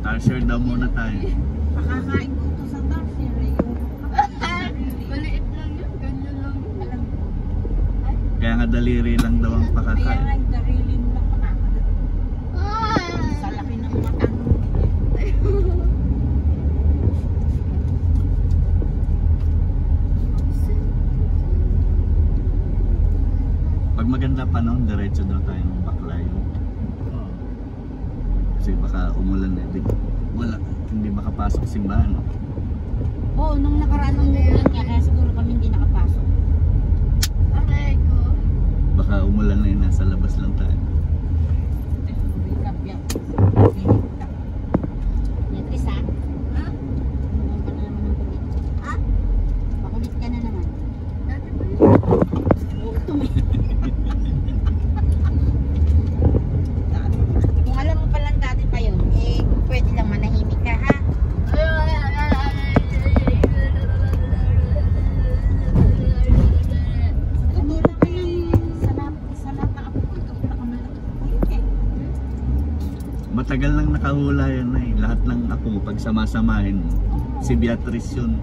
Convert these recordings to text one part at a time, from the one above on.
Tarsier daw muna tayo. Pakakain ko ito sa tarsier eh. Maliit lang yun, ganyan lang yun. Alam ko. Kaya nga daliri lang daw ang Kaya pakakain. nga yung darili mo lang makakagat. Sa laki ng matang. Pag maganda panahon, diretso daw tayo ng Baclayo. Kasi baka umulan eh. Wala, hindi makapasok simbahan. Oo, nung nakaraan ng umulan niya, kaya siguro kami hindi nakapasok. Aray ko. Baka umulan na yun, nasa labas lang tayo. Wake up yan. Netris ha? Ha? Ano ka na naman ng kulit? Ha? Pakulit ka na naman. Dati pa yun. Oo, kung alam mo palang dati pa yun, eh pwede lang manahimik ka ha. Tutulak ka sa lahat ng apo ko, ikaw pinakamalaki ko yun eh. Matagal nang nakahula yan na eh. Lahat ng apo, pag samasamahin mo, si Beatrice yun.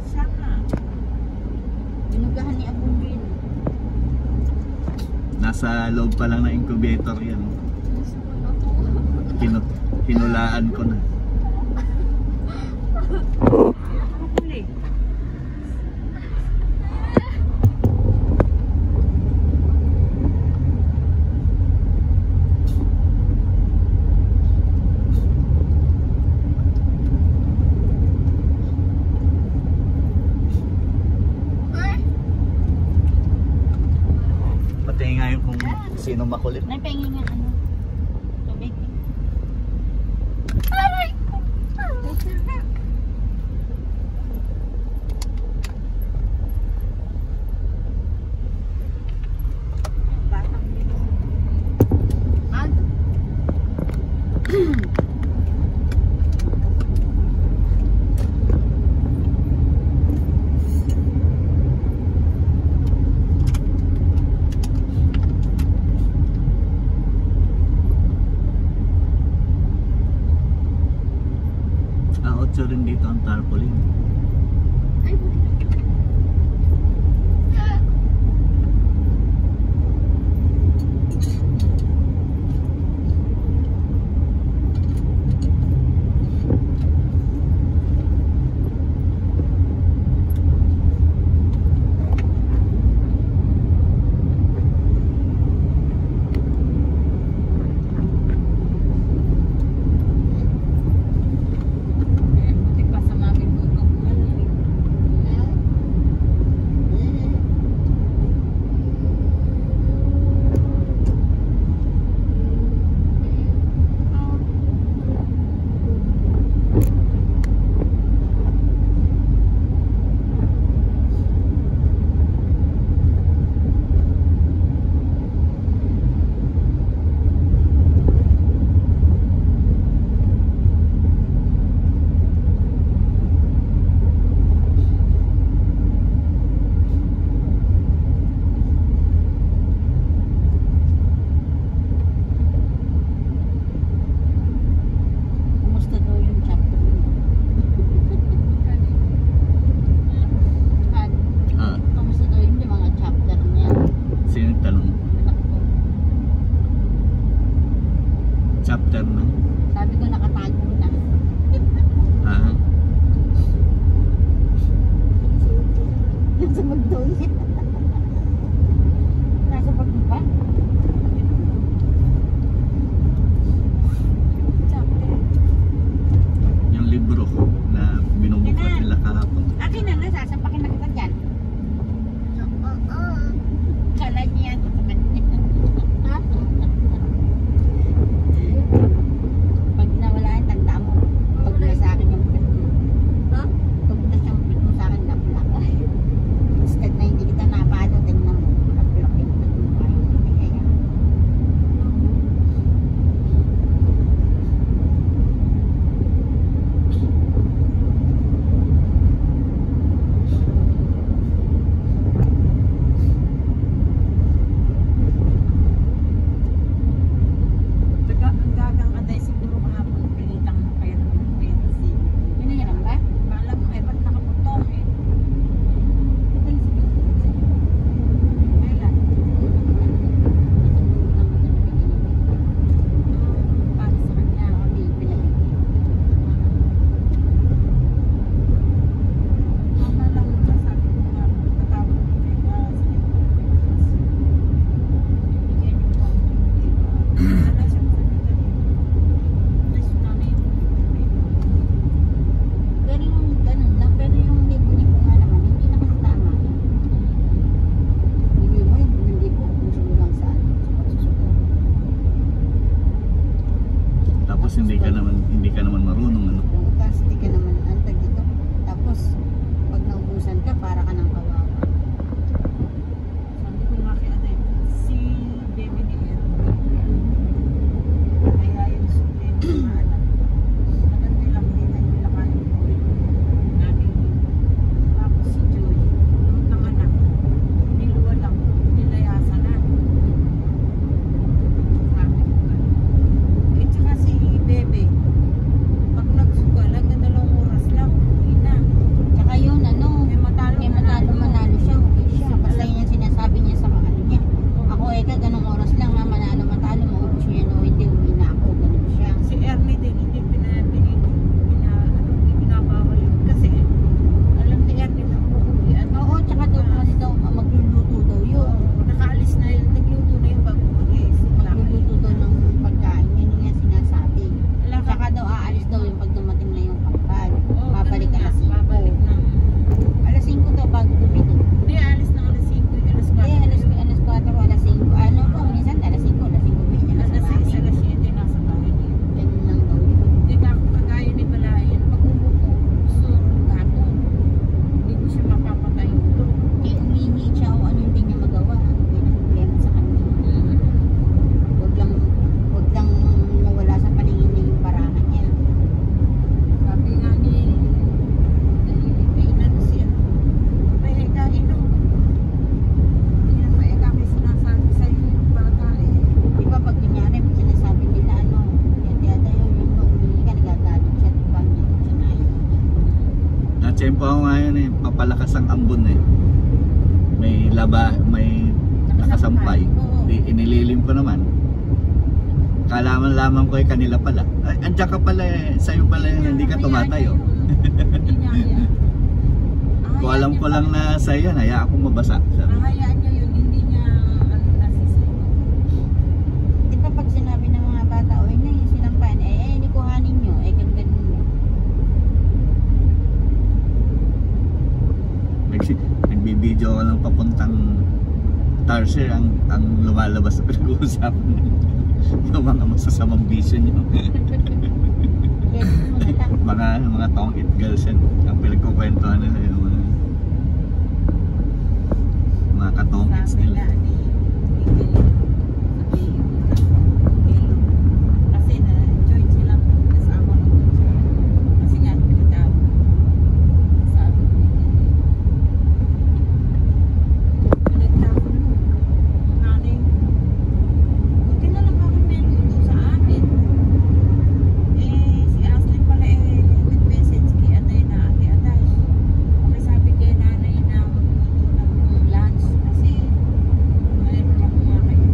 Sana. Binugahan ni Abong Bin. Nasa loob pa lang ng incubator yan. Hinulaan ko na. Nakakahuli. Pati nga yung kung sino makulit. May pahingin nga ano. Tubig. Aray ko. Batang bilis. Otso rin dito ang tarpaulin. Ay, Buti pa sa mami mo ikaw. hindi ka naman marunong ano. Tapos hindi ka naman antag dito. Tapos pag naubusan ka, para ka ng kawawa. Sabi ko nga kay Aday, si baby ni Ed, kaya yung sukli ng mga anak. Tagal nilang hindi na nila kaya ulit. Namin. Tapos si Joy, nung ng anak, niluwa lang, nilayasan na. Sabi ko nga. Eh, tsaka si Bebe, pag nagsugal, hanggang 2 oras lang, uwi na. Tsaka yun, ano, May matalo, may manalo siya, okay siya. Basta yun yung sinasabi niya sa ano niya. Ako, ganong oras lang ha, manalo, maubos niya, no, hindi, uwi na ako, ganun siya. Si Ernie din, hindi pinabawal yun. Kasi, alam ni Ernie na uuwian. Oo, tsaka daw kasi daw, magluluto daw yun. Nakaalis na yun, nagluto na yung bago mag-iis. Magluluto daw ng pagkain, yun yung niya sinasabi. Tsaka daw, aalis daw yung pag dumating na yung kampal. Babalik alas 5. Babalik ng... Alas 5 daw bago dumito. Hindi, alis ng alas 5, alas 4. Eh, alas 4, alas 5. Ano po, minsan alas 5, alas 5, minsan Alas alas 6, 7. alas 7, nasa bahay niya. Ganun lang daw yun. Hindi ka kagaya ni Balayan. Pag umupo, gusto gapon. Hindi ko siya mapapatay ito. Eh, umihi siya o ano hindi niya magawa. Yun ang problema sa kanya. Huwag lang mawala sa paningin niya yung parahan niya. Sabi nga ni inano siya. May kain no. Hindi na may kami sinasabi sa iyo yung bata eh. Di ba pag kunyari, pag sinasabi nila ano, yata yun, yung umihi ka, nagagalit siya. Di ba niya sinayin? Natsempo ako ngayon eh, papalakas ang ambon eh. May nakasampay. Di, inililim ko naman. Kalaman lamang ko kanila pala. Ay, andyan ka pala eh, sa'yo pala yun, hindi ka tumatayo. Hindi niya yan. Kung alam ko lang na sa'yo yan, hayaan akong mabasa. Sabi. Hayaan niya yun, hindi niya ano nasisiyo. Di ba pag sinabi ng mga bata, o na yung sinampahan, hindi kuhanin nyo, ganun nyo. Nagbibideo ka lang papuntang Tarsier ang lumalabas sa pinag-uusapan yung mga masasamang bisyo nyo. Yes, mga tong it girls yan ang pinagkukwentuhan nila yung mga katong its Sabi nila. nga ni Kilo. Kasi na-join silang kasama ko. Kasi nga, pinatawag. Sabi ko pinagtapon mo. Nanay mo. Buti na lang kami may luto sa amin. Si Ashley pala nag-message kay Aday na Ate Aday. Sabi kay nanay na magluto ng lunch kasi mayroon ako mga kayo.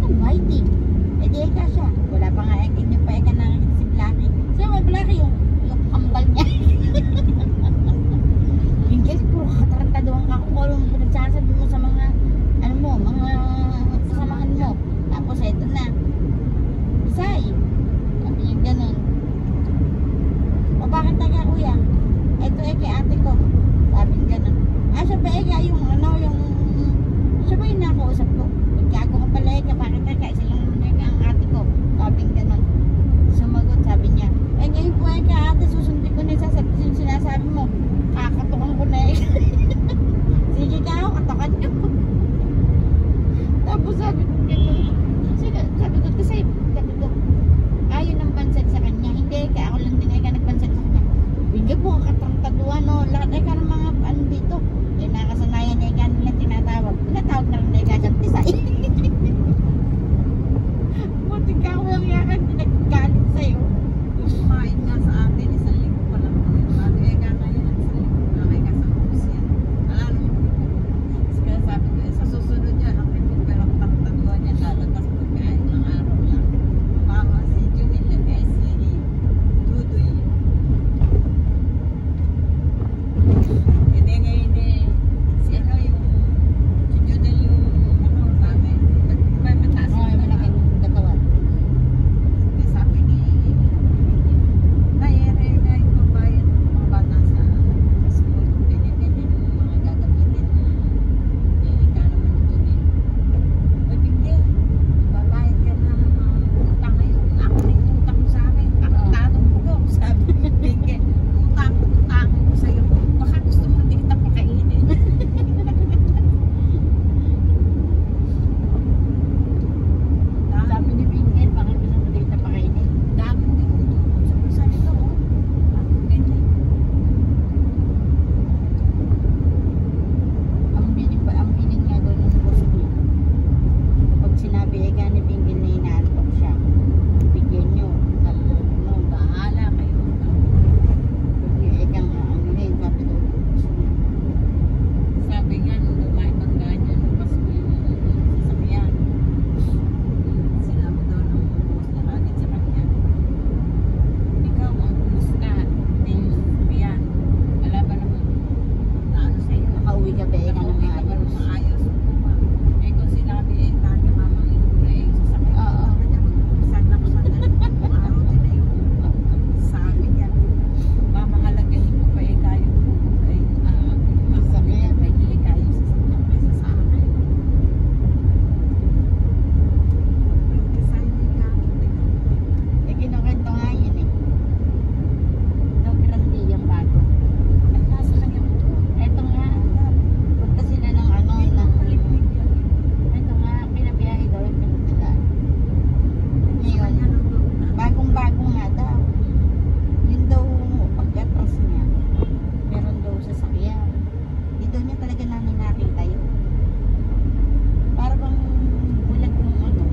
ng whiting. Eh di eka siya. Wala pa nga hindi pa eka nakikita si Blackie. Siya may Blackie yung kambal niya. Yung guys, puro katarantaduhan ka kung anong pinagsasabi mo sa mga ano mo, mga kasamahan mo. Tapos eto na. Isay. Sabi niya ganun. O bakit na nga kuya? Eto eke ate ko. Sabi niya ganun. Ah, siya ba eka yung ano, yung siya ba yung nakausap ko? Gago ka pala eka, bakit eka? Isa lang naman eka ang ate ko. Sabi niya ganun. Sumagot, sabi niya, eh ngayon po eka ate, susundin ko na yung sinasabi mo. Kakatukan ko na eka. Sige ka ako, katakan niyo. Tapos sabi ko ganun. Sabi ko kasi, sabi ko, ayaw ng bansag sa kanya. Hindi eka, ako lang din eka nagbansag sa kanya. Hindi po, katartaduan no. Lahat eka ng mga ano dito. Eh nakasanayan niya eka nila tinatawag. Tinatawag na lang eka siyang tisay. Buti ka ako lang yakan, pinagkalit sa'yo. Kumain nga sa atin, isang linggo pa lang. Bago eka na yan, isang linggo na eka sa bus yan. Wala naman dito. Kaya sabi ko, sa susunod yan, ang pipog pero katartaduan niya, lalabas ko kahit ng araw lang. Mama, si Junil, eh si Dudoy. Hindi ngayon si ano yung si Junil yung ano sabi, ba't ba mataas Oo, yung malaking katawan. May sabi ni Nayere na yung pambayad ng mga bata sa school. Ganyan-ganyan yung mga gagamitin na ika naman ni Junil. Ay, hindi. Babayad ka na ng mga utang ngayon. Ako na yung utang mo sa akin. Tanong mo ko. Sabi ni Pinky, utang ko sa'yo. Baka gusto mo hindi kita pakainin. Sabi ni Bingel, bakit gusto mo dito pakainin? Dami din tutulong sa bulsa nito, oh. Ganyan. Ang biling nga doon ng boss niya. Kapag sinabi eka ni Bingel na inaantok siya, bigyan nyo. Sabi ko, no, Bahala kayo. pag eka nga, ano na yun, sabi doon ng boss niya. Sabi nga nung dumayo pang ganyan, nung Pasko yung sasakyan. Sinabi daw nung boss niya agad sa kanya, ikaw ang humusta, hindi yung sasakyan. Wala ba naman na ano sa'yo? Nakauwi ka ba eka ng Nakauwi ka ba maayos? ng maayos? Eh kung sinabi eh, kahit na mamang na eh, sasakyan. Oo. Sabi niya, mag-umpisa na ako sa kung araw din na yung sabi niya. Mamahalagahin ko pa eh kayo ay masakyan pa hindi kayo sasakyan kaysa sa akin. Yung design niya Eh, kinukwento nga yun eh. Daw grande yung bago. ay nasa kanya mo to. Eto nga, punta sila ng ano, ng Maliglig yan. eto nga, pinabiyahe daw yung pinagdalaan. Sa kanya Ngayon, nandun na. bagong-bago nga daw. Yun daw, pag-atras niya, meron daw sasakyan. Di daw niya talaga namin nakita yun. Para bang bulag ng ano,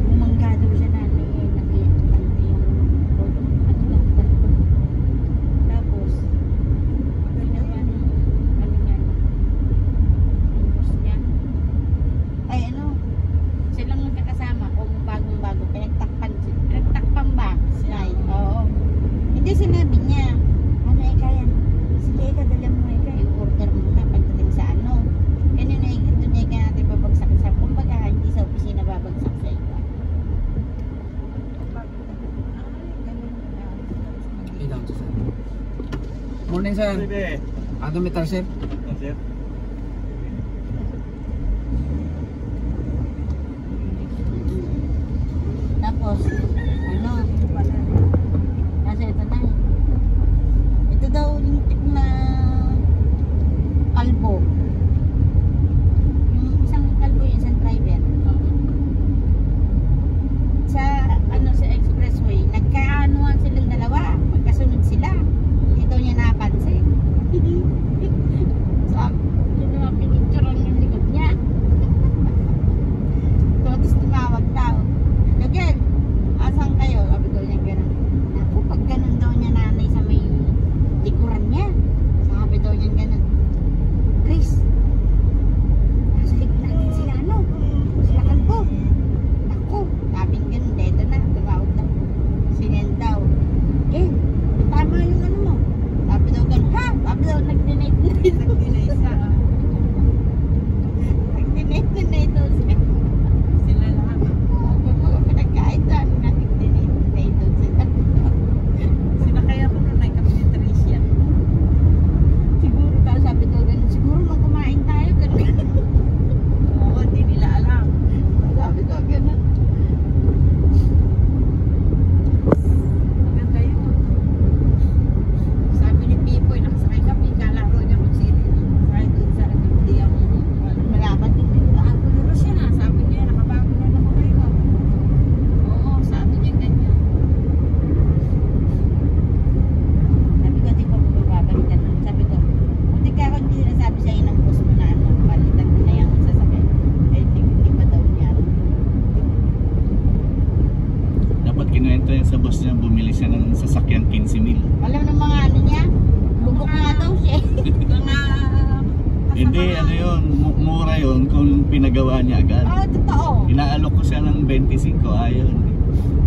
bumangga daw siya namin, nag-iintante yung ano lang, barko. Tapos, ginawa ng ano niya, yung boss niya. Ay ano, silang magkakasama kung bagong-bago, pinagtakpan ba? Nay, oo. Hindi sinabi niya, ano kaya, sige eka, dala mo eka, i-order mo na pagdating sa ano. Ganun na doon eka natin babagsak sa, kumbaga hindi sa opisina babagsak sa eka. Ilang sir. Morning sir. Ano meter sir? Tapos, ano, kasi ito na eh. Ito daw yung tip na kalbo. Yung isang kalbo, yung isang driver. Sa, ano, sa expressway, nagkaanuhan silang dalawa. Magkasunod sila. Ito niya napansin. Sabi, sa boss niya, bumili siya ng sasakyan 15,000. Alam ng mga ano niya, bubok nga daw siya. Mga Hindi, ano yun, mura yun kung pinagawa niya agad. Ah, totoo. Inaalok ko siya ng 25, ayaw.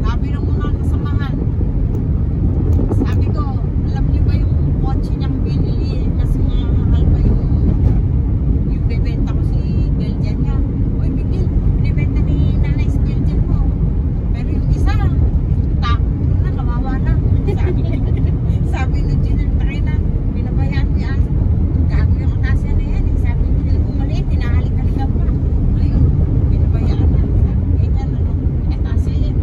sabi ng mga kasamahan. Sabi ko, alam niyo ba yung kotse niyang binili kasi mahal pa yung bebenta ko si Belgian niya. Uy, bigil, binibenta ni nanay si Belgian mo. Pero yung isa, takot na, kawawa na. Sabi ni Junel, tayo na, binabayaan ko yung aso. Gago yung atasya na yan. Sabi ni Junel, bumalik, tinahalik-halikan pa. Ayun, binabayaan na. Sabi, eh, ano, atasya yan.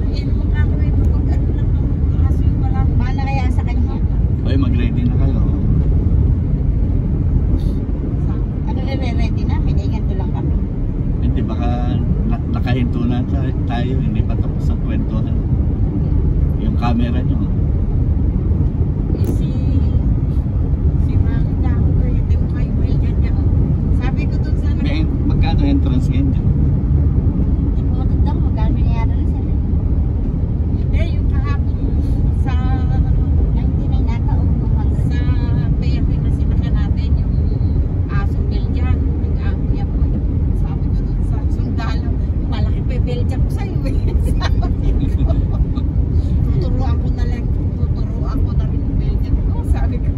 Ayun, magkakawin ko pag ano lang ang aso yung wala. Mahal na kaya sa kanya. Oy, mag-ready na kayo. Ano ready na? Kailangan to lang kami. Hindi, baka nakahinto na tayo, hindi pa tapos ang kwentuhan. Yung camera nyo. Eh, si Mami Dako, ito mo kayo Belgian niya. Sabi ko dun sa Magkano entrance ngayon dyan? Hindi ko matandang magkano binayara na sila. Hindi, yung kahapon sa 99 nata o 200. sa ferry na sinakyan natin yung aso Belgian, nag-aamya po. Sabi ko dun sa sundalo, malaki pa yung Belgian ko sa'yo eh. Sabi ko, tuturuan ko na rin yung Belgian ko. Sabi ko,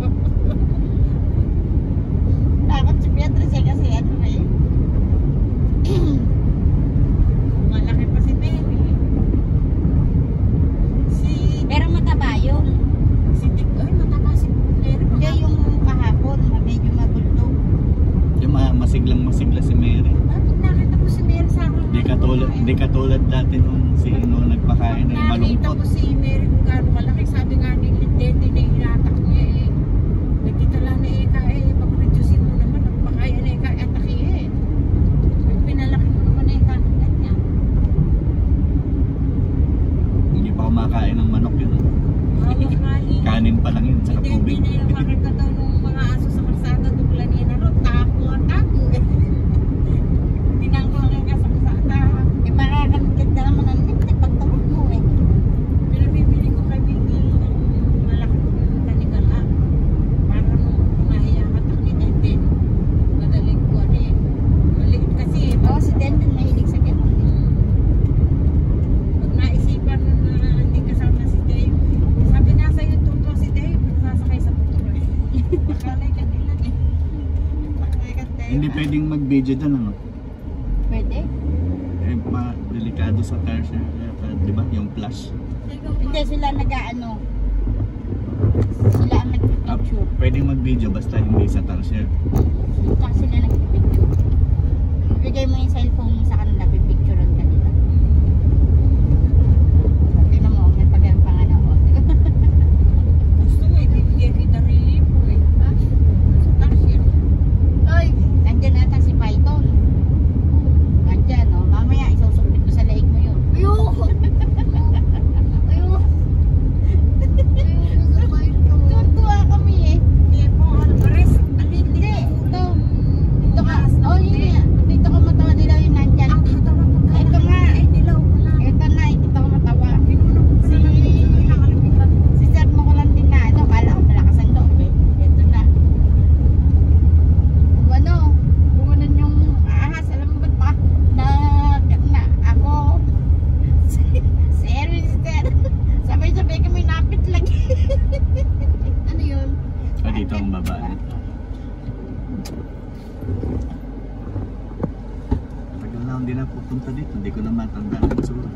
Takot si Beatrice kasi ano na eh. malaki pa si Mary. Pero mataba yun. Si Dick, ay mataba si Mary. Hindi yung kahapon, medyo mabulto. Yung masiglang-masigla si Mary. Bakit nakita mo si Mary sa akin? Di katulad dati nung nagpakain ay Nakita malungkot. ko si Mary kung gaano kalaki. Sabi nga ni Dente na hinatak niya eh. Nagtitala na Eka eh. Pag-reducein mo naman. Nagpakain na Eka atake eh. Pinalaki mo naman Eka ng ganyan. Hindi pa kumakain ng manok yun. Hawak nga ni. Kanin pa lang yun, Si saka Dente tubig. na yung makita daw ng mga aso sa kalsada. Dugla niya na ron. Tako eh. Tinangko lang ka sa kalsada. Eh makakalimutan na naman ang pagtawag mo eh. Pinabibili ko kay Bingil ng malaki ng tanikala. Para nung mahiyangatak ni Denden. Madaling ko ano eh. Maliit kasi eh. Oo, si Denden mahilig sa ganun. Pag naisipan na hindi kasama si Dave. Sabi nasa YouTube to si Dave. Nasasakay sa motor eh. Makalay ka din lang eh. Makalay ka Dave. Hindi pwedeng mag-video dyan, ano? Pwede? Eh, delikado sa tires, di ba? Yung flash. Hindi sila nag-ano. Sila ang Ah, nag-picture. pwedeng mag-video basta hindi sa tarsier. Saka sila nag-picture. Bigay mo yung cellphone mo sa kanila, pipicturean ka nila. Tingnan mo, may pag-ampangan ako. Gusto mo ibibigay kita rin po eh. Ha? Sa tasir. Oy, nandyan ata si Python. Nandyan, oh. Mamaya, isusuklit ko sa leeg mo yun. Ayoko. Ayoko. Ayoko sa bike ko. Tuwa kami eh. Kaya po ano pares. Hindi, ito. Dito ka. Oh, yun nga. Dito ka matawa dilaw yung nandyan. Ang katawa ko ka. Ito nga. Ay, dilaw ko lang. Ito na, dito ka matawa. Pinunong ko na lang dito. Nakalimutan ko. Si Sir mo ko lang din na, ano, kala ko malakas ang loob eh. Ito na. Kung ano, yung ahas, alam mo ba't ba? Na ako, si Erwin, si Sir, sabay-sabay kami napit lagi. Ano yun? O, dito ang babae. Tagal na hindi na pupunta dito. Hindi ko na matandaan ang tsura.